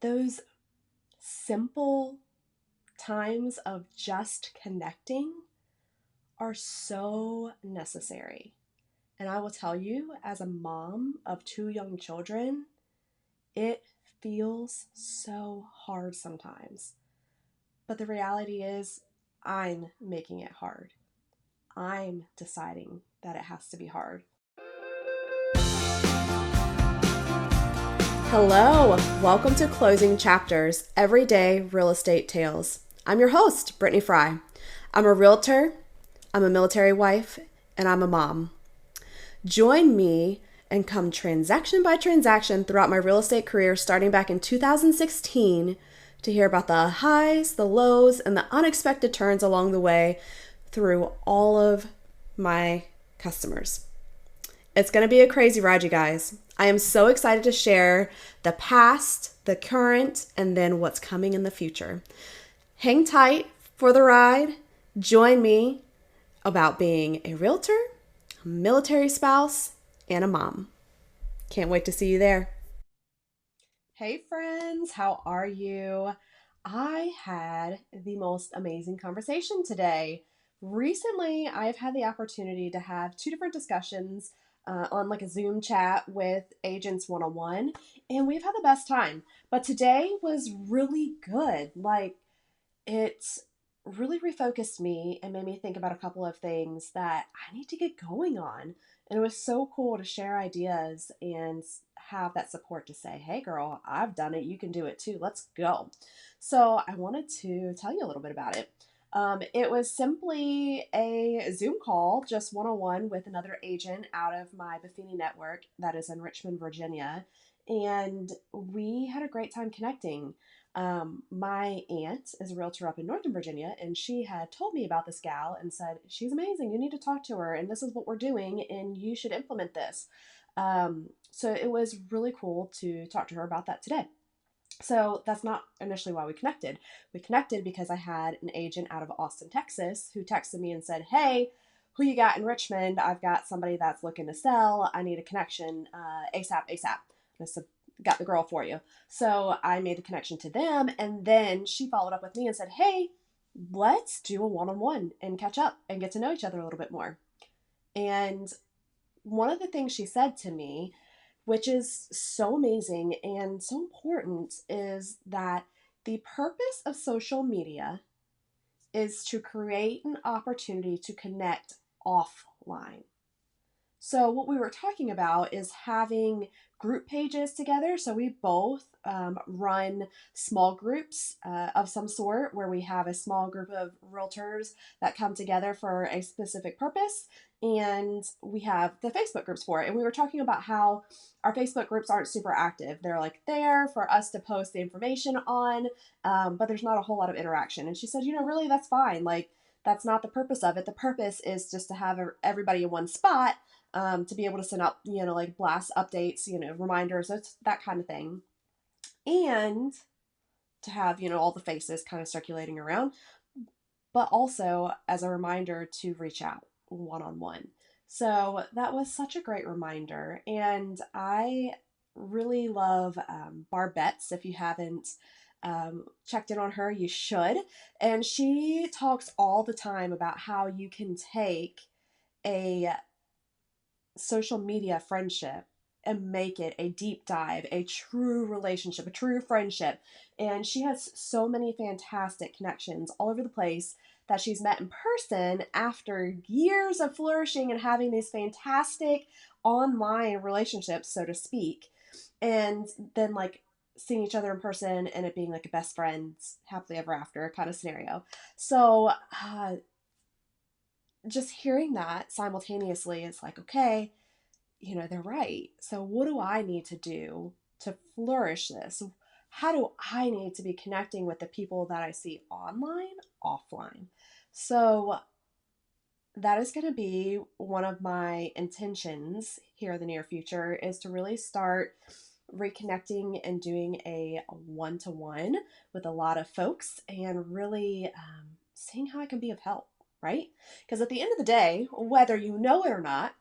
those simple times of just connecting are so necessary. And I will tell you, as a mom of two young children, it feels so hard sometimes. But the reality is, I'm making it hard. I'm deciding that it has to be hard. Hello, welcome to Closing Chapters, Everyday Real Estate Tales. I'm your host, Brittany Fry. I'm a realtor, I'm a military wife, and I'm a mom. Join me and come transaction by transaction throughout my real estate career starting back in 2016 to hear about the highs, the lows, and the unexpected turns along the way through all of my customers. It's going to be a crazy ride, you guys. I am so excited to share the past, the current, and then what's coming in the future. Hang tight for the ride. Join me about being a realtor, a military spouse, and a mom. Can't wait to see you there. Hey friends, how are you? I had the most amazing conversation today. Recently, I've had the opportunity to have two different discussions on like a Zoom chat with agents one-on-one, and we've had the best time. But today was really good. It's really refocused me and made me think about a couple of things that I need to get going on. And it was so cool to share ideas and have that support to say, hey girl, I've done it. You can do it too. Let's go. So I wanted to tell you a little bit about it. It was simply a Zoom call, just one-on-one with another agent out of my Buffini network that is in Richmond, Virginia. And we had a great time connecting. My aunt is a realtor up in Northern Virginia, and she had told me about this gal and said, she's amazing. You need to talk to her, and this is what we're doing, and you should implement this. So it was really cool to talk to her about that today. So that's not initially why we connected. We connected because I had an agent out of Austin, Texas, who texted me and said, hey, who you got in Richmond? I've got somebody that's looking to sell. I need a connection ASAP. And I said, got the girl for you. So I made the connection to them. And then she followed up with me and said, hey, let's do a one-on-one and catch up and get to know each other a little bit more. And one of the things she said to me, which is so amazing and so important, is that the purpose of social media is to create an opportunity to connect offline. So what we were talking about is having group pages together. So we both run small groups of some sort where we have a small group of realtors that come together for a specific purpose. And we have the Facebook groups for it. And we were talking about how our Facebook groups aren't super active. They're like there for us to post the information on, but there's not a whole lot of interaction. And she said, really, that's fine. Like, that's not the purpose of it. The purpose is just to have everybody in one spot, to be able to send out, like blast updates, reminders, that kind of thing. And to have, all the faces kind of circulating around, but also as a reminder to reach out one-on-one. So that was such a great reminder. And I really love Barb Betts. If you haven't checked in on her, you should. And she talks all the time about how you can take a social media friendship and make it a deep dive, a true relationship, a true friendship. And she has so many fantastic connections all over the place that she's met in person after years of flourishing and having these fantastic online relationships, so to speak. And then seeing each other in person and it being like a best friends, happily ever after kind of scenario. So just hearing that simultaneously is like, okay, they're right. So what do I need to do to flourish this? How do I need to be connecting with the people that I see online, offline? So that is going to be one of my intentions here in the near future, is to really start reconnecting and doing a one-to-one with a lot of folks and really seeing how I can be of help, right? Because at the end of the day, whether you know it or not,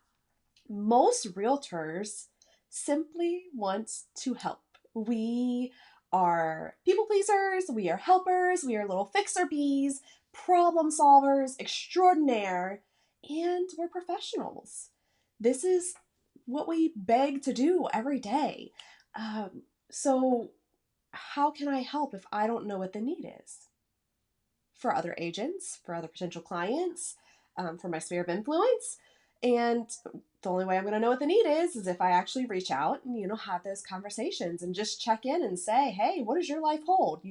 most realtors simply want to help. We are people pleasers, we are helpers, we are little fixer bees, problem solvers extraordinaire, and we're professionals. This is what we beg to do every day. So, how can I help if I don't know what the need is? For other agents, for other potential clients, for my sphere of influence. And the only way I'm going to know what the need is if I actually reach out and, have those conversations and just check in and say, hey, what does your life hold?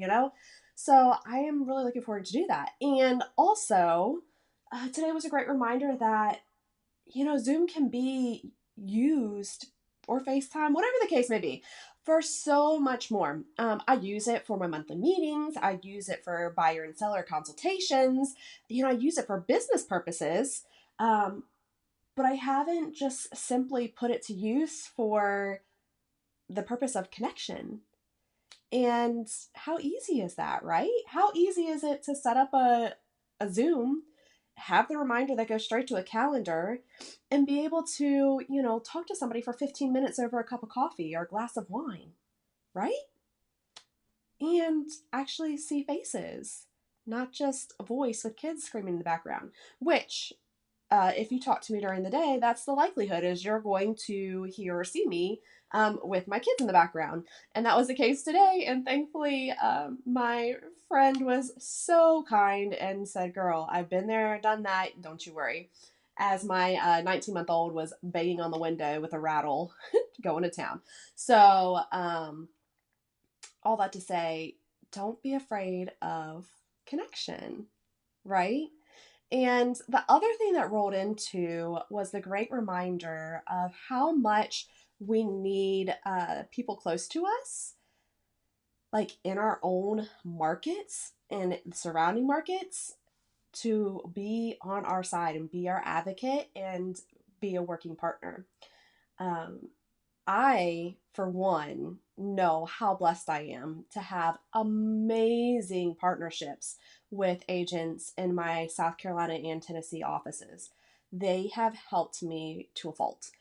So I am really looking forward to do that. And also, today was a great reminder that, Zoom can be used, or FaceTime, whatever the case may be, for so much more. I use it for my monthly meetings. I use it for buyer and seller consultations. I use it for business purposes. But I haven't just simply put it to use for the purpose of connection. And how easy is that, right? How easy is it to set up a Zoom, have the reminder that goes straight to a calendar, and be able to, talk to somebody for 15 minutes over a cup of coffee or a glass of wine, right? And actually see faces, not just a voice with kids screaming in the background, which if you talk to me during the day, that's the likelihood is you're going to hear or see me with my kids in the background. And that was the case today. And thankfully, my friend was so kind and said, girl, I've been there, done that. Don't you worry. As my 19-month-old was banging on the window with a rattle going to town. So all that to say, don't be afraid of connection, right? And the other thing that rolled into was the great reminder of how much we need people close to us, like in our own markets and surrounding markets, to be on our side and be our advocate and be a working partner. I, for one, know how blessed I am to have amazing partnerships with agents in my South Carolina and Tennessee offices. They have helped me to a fault.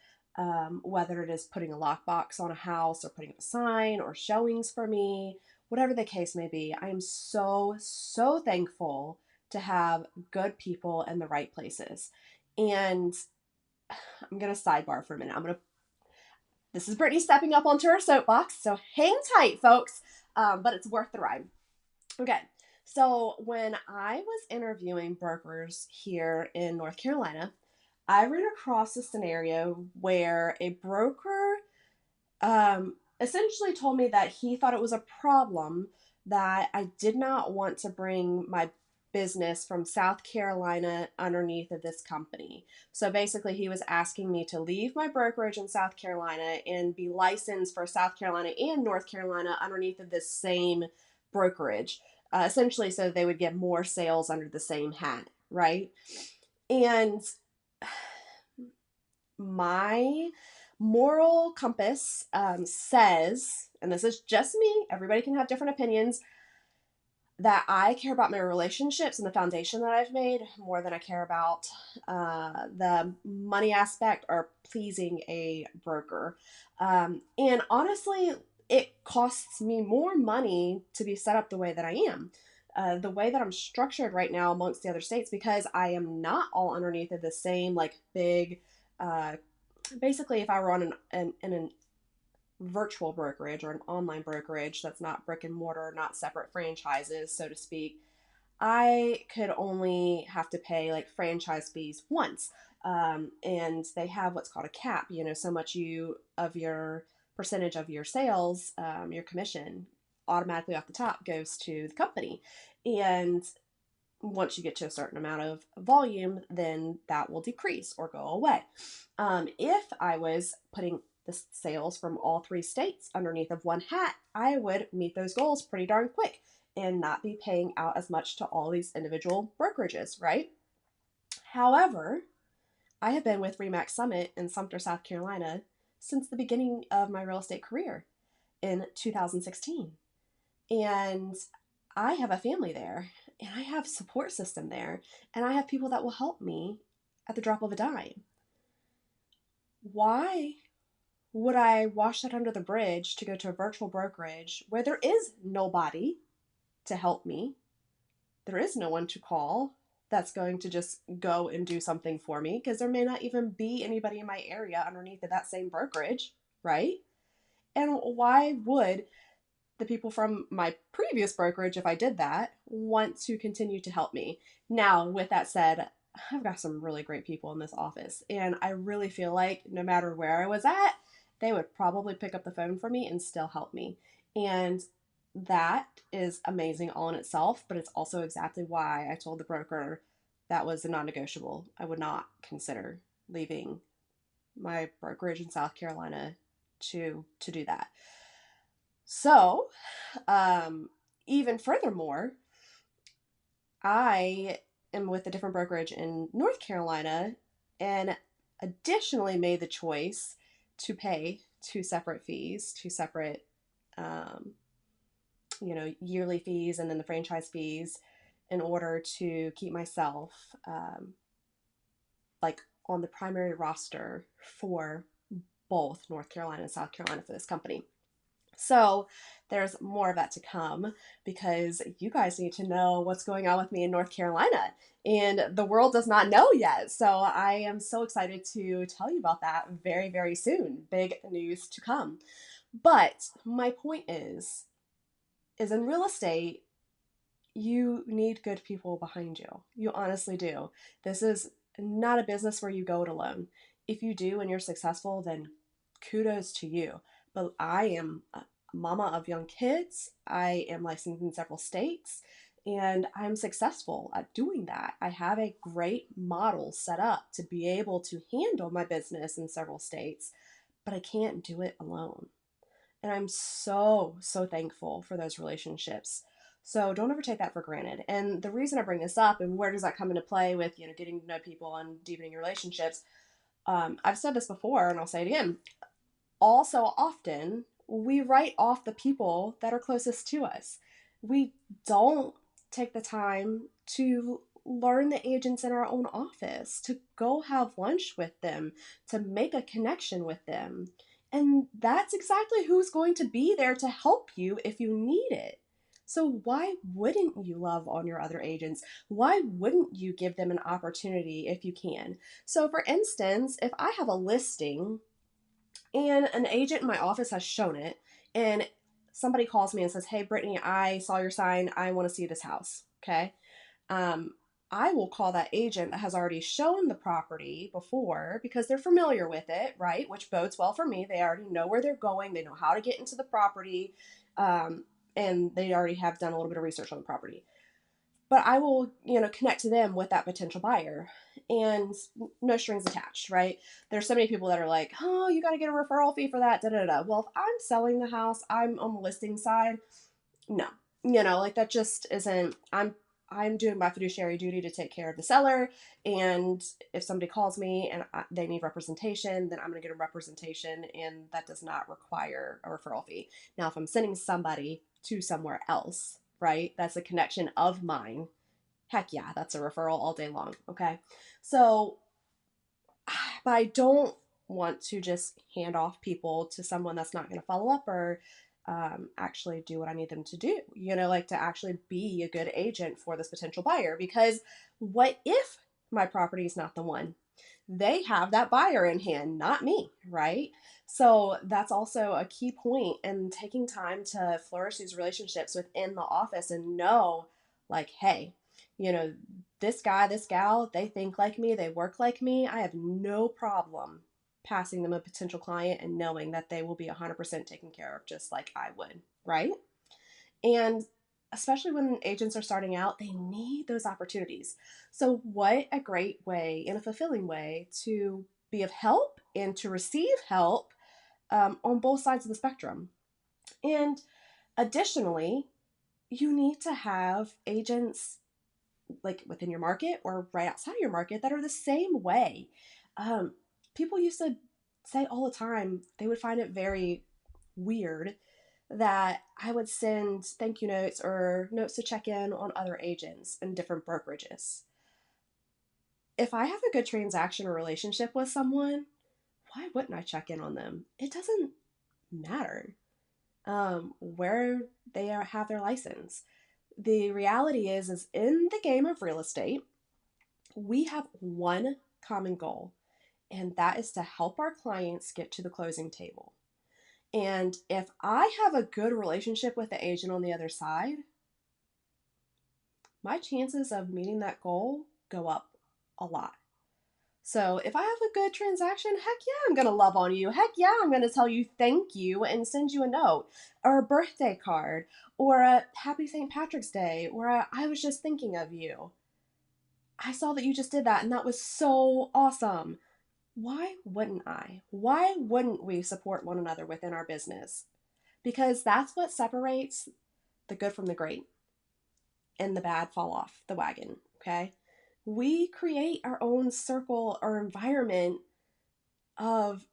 Whether it is putting a lockbox on a house or putting up a sign or showings for me, whatever the case may be, I am so, so thankful to have good people in the right places. And I'm going to sidebar for a minute. This is Brittany stepping up onto her soapbox, so hang tight, folks, but it's worth the ride. Okay, so when I was interviewing brokers here in North Carolina, I ran across a scenario where a broker essentially told me that he thought it was a problem that I did not want to bring my business from South Carolina underneath of this company. So basically, he was asking me to leave my brokerage in South Carolina and be licensed for South Carolina and North Carolina underneath of this same brokerage, essentially so they would get more sales under the same hat, right? And my moral compass says, and this is just me, everybody can have different opinions, that I care about my relationships and the foundation that I've made more than I care about the money aspect or pleasing a broker. And honestly, it costs me more money to be set up the way that I am. The way that I'm structured right now amongst the other states, because I am not all underneath of the same like big, basically if I were on an virtual brokerage or an online brokerage that's not brick and mortar, not separate franchises, so to speak, I could only have to pay like franchise fees once. And they have what's called a cap, so much of your percentage of your sales, your commission automatically off the top goes to the company. And once you get to a certain amount of volume, then that will decrease or go away. If I was putting the sales from all three states underneath of one hat, I would meet those goals pretty darn quick and not be paying out as much to all these individual brokerages, right? However, I have been with Remax Summit in Sumter, South Carolina since the beginning of my real estate career in 2016. And I have a family there, and I have support system there, and I have people that will help me at the drop of a dime. Why would I wash that under the bridge to go to a virtual brokerage where there is nobody to help me? There is no one to call that's going to just go and do something for me because there may not even be anybody in my area underneath of that same brokerage, right? And why would the people from my previous brokerage, if I did that, want to continue to help me? Now, with that said, I've got some really great people in this office, and I really feel like no matter where I was at, they would probably pick up the phone for me and still help me. And that is amazing all in itself, but it's also exactly why I told the broker that was a non-negotiable. I would not consider leaving my brokerage in South Carolina to do that. So, even furthermore, I am with a different brokerage in North Carolina and additionally made the choice to pay two separate fees, two separate, um, yearly fees and then the franchise fees in order to keep myself like on the primary roster for both North Carolina and South Carolina for this company. So there's more of that to come because you guys need to know what's going on with me in North Carolina. And the world does not know yet. So I am so excited to tell you about that very, very soon. Big news to come. But my point is in real estate, you need good people behind you. You honestly do. This is not a business where you go it alone. If you do and you're successful, then kudos to you. But I am a mama of young kids. I am licensed in several states and I'm successful at doing that. I have a great model set up to be able to handle my business in several states, but I can't do it alone. And I'm so, so thankful for those relationships. So don't ever take that for granted. And the reason I bring this up and where does that come into play with, getting to know people and deepening your relationships, I've said this before and I'll say it again. All so often, we write off the people that are closest to us. We don't take the time to learn the agents in our own office, to go have lunch with them, to make a connection with them. And that's exactly who's going to be there to help you if you need it. So why wouldn't you love on your other agents? Why wouldn't you give them an opportunity if you can? So for instance, if I have a listing and an agent in my office has shown it, and somebody calls me and says, "Hey, Brittany, I saw your sign. I want to see this house." Okay. Um, I will call that agent that has already shown the property before because they're familiar with it, right? Which bodes well for me. They already know where they're going, they know how to get into the property, and they already have done a little bit of research on the property. But I will, connect to them with that potential buyer and no strings attached, right? There's so many people that are like, "Oh, you got to get a referral fee for that, da da da." Well, if I'm selling the house, I'm on the listing side. No, like that just isn't. I'm doing my fiduciary duty to take care of the seller, and if somebody calls me and they need representation, then I'm going to get a representation, and that does not require a referral fee. Now, if I'm sending somebody to somewhere else, right, that's a connection of mine. Heck yeah, that's a referral all day long. Okay, so, but I don't want to just hand off people to someone that's not going to follow up or actually do what I need them to do, like to actually be a good agent for this potential buyer. Because what if my property is not the one? They have that buyer in hand, not me, right? So that's also a key point in taking time to flourish these relationships within the office and know, like, hey, you know, this guy, this gal, they think like me, they work like me. I have no problem passing them a potential client and knowing that they will be 100% taken care of just like I would, right? And especially when agents are starting out, they need those opportunities. So, what a great way and a fulfilling way to be of help and to receive help on both sides of the spectrum. And additionally, you need to have agents like within your market or right outside of your market that are the same way. Um, People used to say all the time they would find it very weird that I would send thank you notes or notes to check in on other agents in different brokerages. If I have a good transaction or relationship with someone, why wouldn't I check in on them? It doesn't matter where they have their license. The reality is in the game of real estate, we have one common goal, and that is to help our clients get to the closing table. And if I have a good relationship with the agent on the other side, my chances of meeting that goal go up a lot. So if I have a good transaction, heck yeah, I'm going to love on you. Heck yeah, I'm going to tell you thank you and send you a note or a birthday card or a happy St. Patrick's Day or I was just thinking of you. I saw that you just did that and that was so awesome. Why wouldn't I? Why wouldn't we support one another within our business? Because that's what separates the good from the great and the bad fall off the wagon, okay? We create our own circle or environment of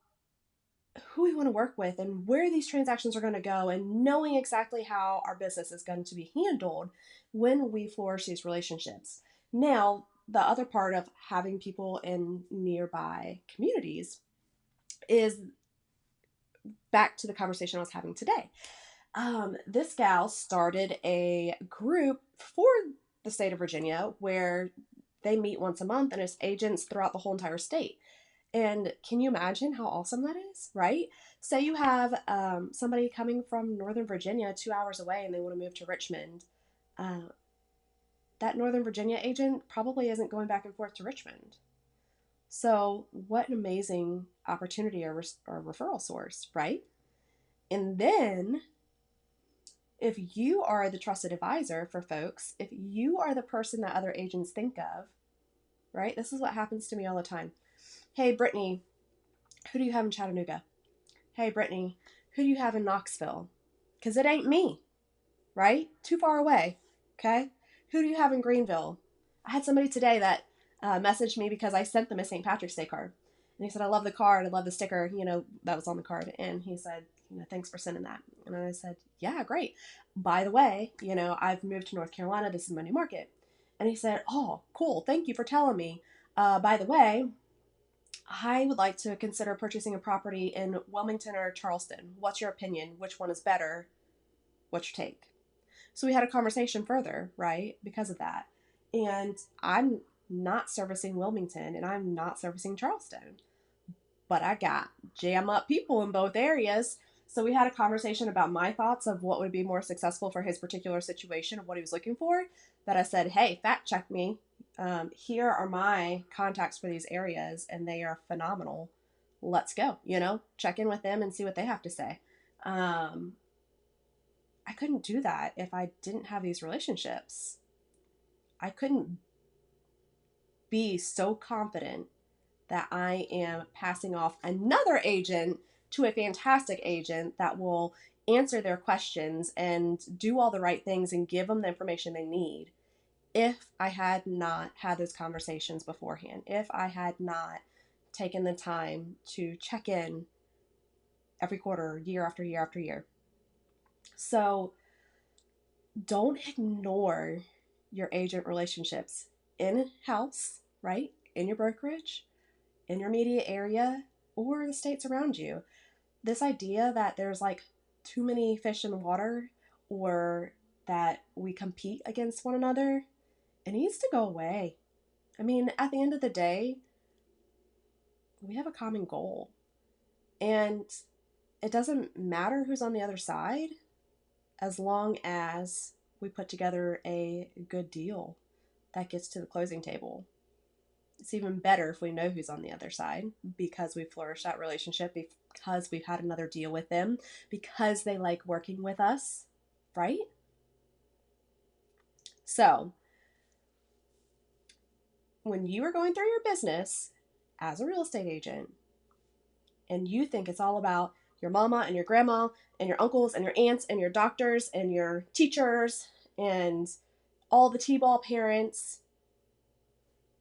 who we want to work with and where these transactions are going to go and knowing exactly how our business is going to be handled when we flourish these relationships. Now, the other part of having people in nearby communities is back to the conversation I was having today. This gal started a group for the state of Virginia where they meet once a month and it's agents throughout the whole entire state. And can you imagine how awesome that is, right? Say you have somebody coming from Northern Virginia 2 hours away and they want to move to Richmond. That Northern Virginia agent probably isn't going back and forth to Richmond. So what an amazing opportunity or referral source, right? And then if you are the trusted advisor for folks, if you are the person that other agents think of, right? This is what happens to me all the time. Hey, Brittany, who do you have in Chattanooga? Hey, Brittany, who do you have in Knoxville? Because it ain't me, right? Too far away, okay? Who do you have in Greenville? I had somebody today that messaged me because I sent them a St. Patrick's Day card. And he said, I love the card. I love the sticker, that was on the card. And he said, thanks for sending that. And I said, yeah, great. By the way, I've moved to North Carolina. This is my new market. And he said, oh, cool. Thank you for telling me. By the way, I would like to consider purchasing a property in Wilmington or Charleston. What's your opinion? Which one is better? What's your take? So we had a conversation further, right? Because of that. And I'm not servicing Wilmington and I'm not servicing Charleston, but I got jam up people in both areas. So we had a conversation about my thoughts of what would be more successful for his particular situation of what he was looking for. That I said, hey, fact check me. Here are my contacts for these areas and they are phenomenal. Let's go, check in with them and see what they have to say. I couldn't do that if I didn't have these relationships. I couldn't be so confident that I am passing off another agent to a fantastic agent that will answer their questions and do all the right things and give them the information they need if I had not had those conversations beforehand, if I had not taken the time to check in every quarter, year after year after year. So don't ignore your agent relationships in-house, right? In your brokerage, in your immediate area, or the states around you. This idea that there's like too many fish in the water or that we compete against one another, it needs to go away. I mean, at the end of the day, we have a common goal. And it doesn't matter who's on the other side as long as we put together a good deal that gets to the closing table. It's even better if we know who's on the other side because we flourished that relationship, because we've had another deal with them, because they like working with us, right? So, when you are going through your business as a real estate agent and you think it's all about your mama and your grandma and your uncles and your aunts and your doctors and your teachers and all the T-ball parents,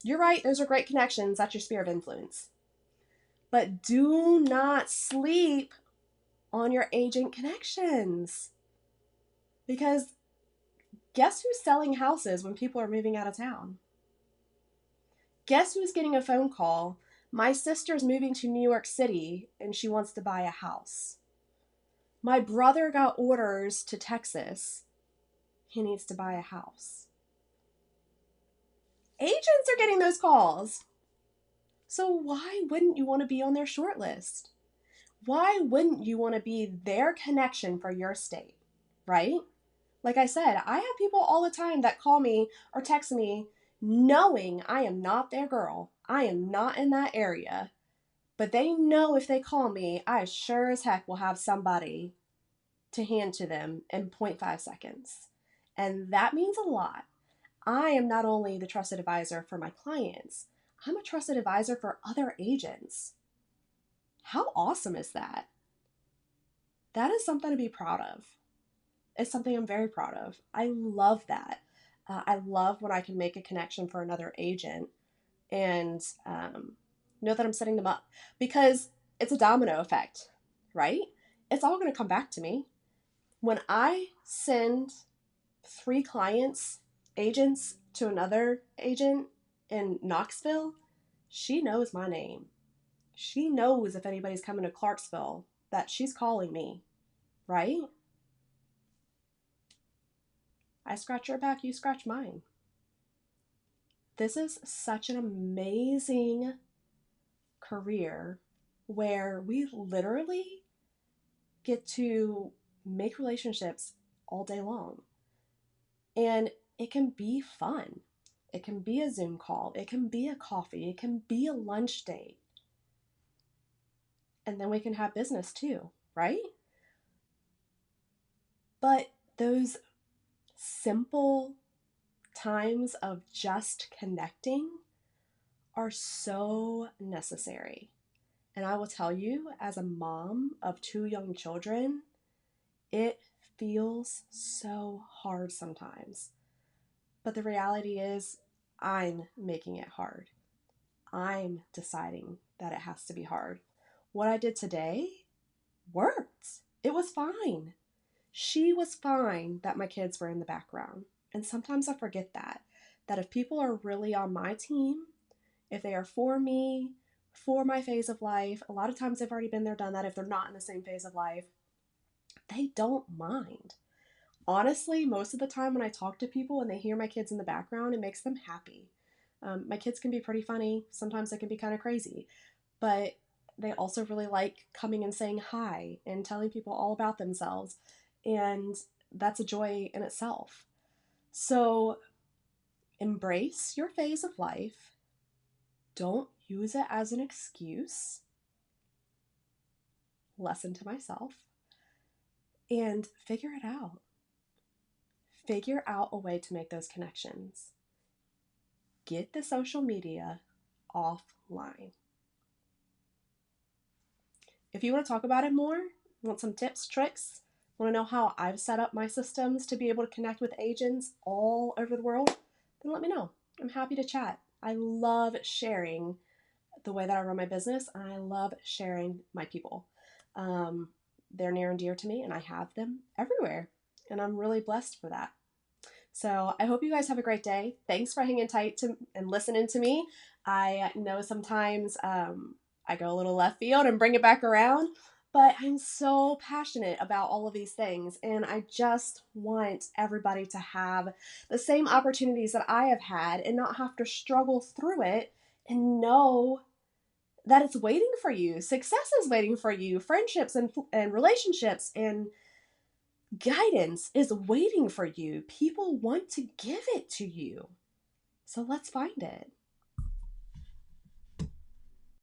you're right, those are great connections. That's your sphere of influence. But do not sleep on your agent connections. Because guess who's selling houses when people are moving out of town? Guess who's getting a phone call My sister's moving to New York City and she wants to buy a house. My brother got orders to Texas. He needs to buy a house. Agents are getting those calls. So why wouldn't you want to be on their short list? Why wouldn't you want to be their connection for your state, right? Like I said, I have people all the time that call me or text me knowing I am not their girl. I am not in that area. But they know if they call me, I sure as heck will have somebody to hand to them in 0.5 seconds. And that means a lot. I am not only the trusted advisor for my clients, I'm a trusted advisor for other agents. How awesome is that? That is something to be proud of. It's something I'm very proud of. I love that. I love when I can make a connection for another agent and know that I'm setting them up, because it's a domino effect, right? It's all going to come back to me. When I send 3 agents to another agent in Knoxville, she knows my name. She knows if anybody's coming to Clarksville that she's calling me, right? I scratch your back, you scratch mine. This is such an amazing career where we literally get to make relationships all day long. And it can be fun. It can be a Zoom call. It can be a coffee. It can be a lunch date. And then we can have business too, right? But those simple times of just connecting are so necessary. And I will tell you, as a mom of 2 young children, it feels so hard sometimes. But the reality is, I'm making it hard. I'm deciding that it has to be hard. What I did today worked. It was fine. She was fine that my kids were in the background. And sometimes I forget that if people are really on my team, if they are for me, for my phase of life, a lot of times they've already been there, done that. If they're not in the same phase of life, they don't mind. Honestly, most of the time when I talk to people and they hear my kids in the background, it makes them happy. My kids can be pretty funny. Sometimes they can be kind of crazy, but they also really like coming and saying hi and telling people all about themselves. And that's a joy in itself. So embrace your phase of life. Don't use it as an excuse. Lesson to myself. And figure it out. Figure out a way to make those connections. Get the social media offline. If you want to talk about it more, want some tips, tricks, want to know how I've set up my systems to be able to connect with agents all over the world, then let me know. I'm happy to chat. I love sharing the way that I run my business, and I love sharing my people. They're near and dear to me, and I have them everywhere, and I'm really blessed for that. So I hope you guys have a great day. Thanks for hanging tight and listening to me. I know sometimes I go a little left field and bring it back around, but I'm so passionate about all of these things, and I just want everybody to have the same opportunities that I have had and not have to struggle through it, and know that it's waiting for you. Success is waiting for you. Friendships and relationships and guidance is waiting for you. People want to give it to you. So let's find it.